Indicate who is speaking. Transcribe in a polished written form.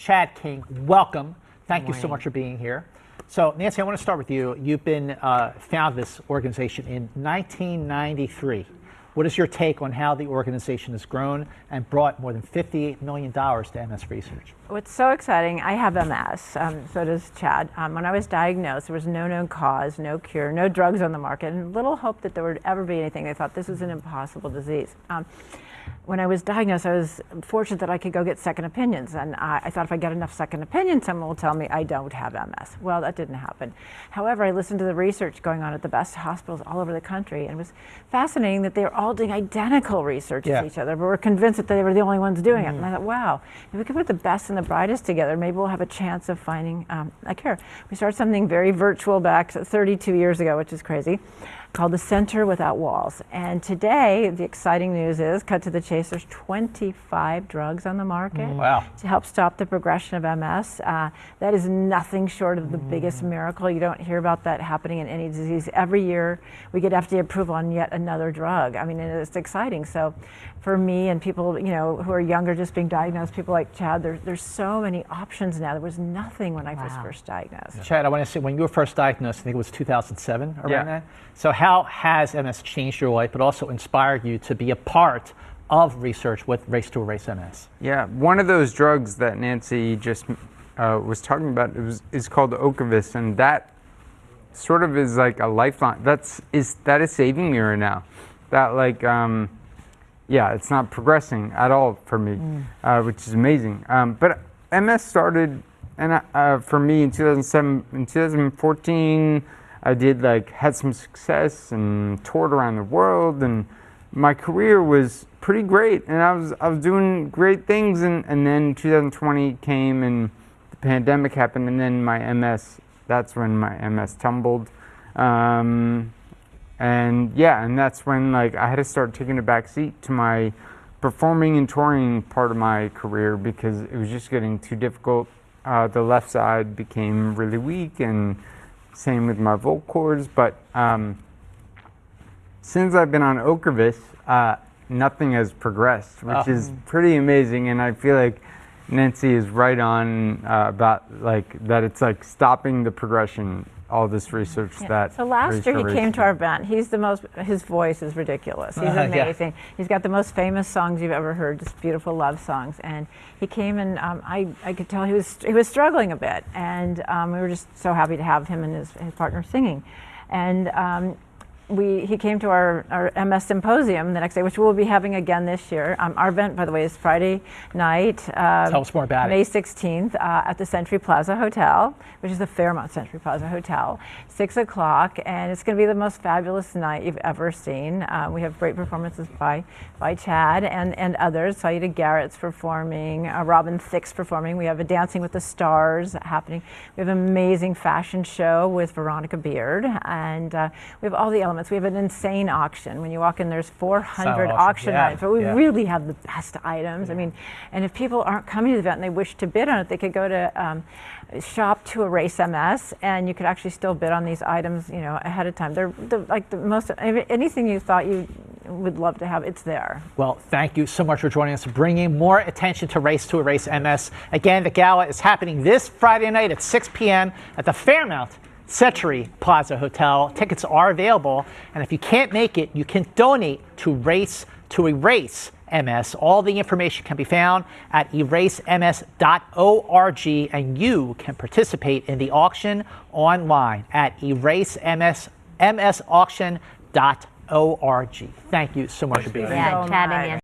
Speaker 1: Chad King, welcome. Thank you so much for being here. So, Nancy, I want to start with you. You've been founded this organization in 1993. What is your take on how the organization has grown and brought more than $58 million to MS research?
Speaker 2: What's so exciting, I have MS, so does Chad. When I was diagnosed, there was no known cause, no cure, no drugs on the market, and little hope that there would ever be anything. They thought this was an impossible disease. When I was diagnosed, I was fortunate that I could go get second opinions. And I thought if I get enough second opinions, someone will tell me I don't have MS. Well, that didn't happen. However, I listened to the research going on at the best hospitals all over the country. And it was fascinating that they were all doing identical research as each other, but were convinced that they were the only ones doing it. And I thought, wow, if we could put the best and the brightest together, maybe we'll have a chance of finding a cure. We started something very virtual back 32 years ago, which is crazy, called the Center Without Walls. And today, the exciting news is, cut to the chase, there's 25 drugs on the market to help stop the progression of MS. That is nothing short of the biggest miracle. You don't hear about that happening in any disease. Every year, we get FDA approval on yet another drug. I mean, it's exciting. So for me and people, you know, who are younger, just being diagnosed, people like Chad, there's so many options now. There was nothing when I was first diagnosed.
Speaker 1: Chad, I want to say, when you were first diagnosed, I think it was 2007, around that. So how has MS changed your life, but also inspired you to be a part of research with Race to Erase MS?
Speaker 3: Yeah, one of those drugs that Nancy just was talking about is called Ocrevus, and that sort of is like a lifeline. That is saving me right now. That yeah, it's not progressing at all for me, which is amazing. But MS started, and for me in 2007, in 2014. I had some success and toured around the world, and my career was pretty great, and I was doing great things, and then 2020 came and the pandemic happened, and then my MS, that's when my MS tumbled. And that's when I had to start taking a back seat to my performing and touring part of my career because it was just getting too difficult. The left side became really weak, and same with my vocal cords, but since I've been on Ocrevus, nothing has progressed, which is pretty amazing, and I feel like Nancy is right on about that it's stopping the progression, all this research that...
Speaker 2: So last year he came to our event. He's the most, his voice is ridiculous. He's amazing. He's got the most famous songs you've ever heard, just beautiful love songs. And he came and I could tell he was struggling a bit. And we were just so happy to have him and his partner singing. And he came to our MS Symposium the next day, which we'll be having again this year. Our event, by the way, is Friday night,
Speaker 1: Tell us more about
Speaker 2: May 16th, at the Century Plaza Hotel, which is the Fairmont Century Plaza Hotel, 6 o'clock, and it's going to be the most fabulous night you've ever seen. We have great performances by Chad and others. Saida Garrett's performing, Robin Thicke's performing. We have a Dancing with the Stars happening. We have an amazing fashion show with Veronica Beard, and we have all the elements. We have an insane auction. When you walk in, there's 400 auction items, but we really have the best items. I mean, and if people aren't coming to the event and they wish to bid on it, they could go to shop to Erase MS, and you could actually still bid on these items, you know, ahead of time. They're like the most, anything you thought you would love to have, it's there.
Speaker 1: Well, thank you so much for joining us, bringing more attention to Race to Erase MS. Again, the gala is happening this Friday night at 6 p.m. at the Fairmont Century Plaza Hotel. Tickets are available, and if you can't make it, you can donate to Race to Erase MS. All the information can be found at erasems.org, and you can participate in the auction online at erasemsauction.org. Thank you so much for being here.
Speaker 4: Yeah, Chad and Nancy.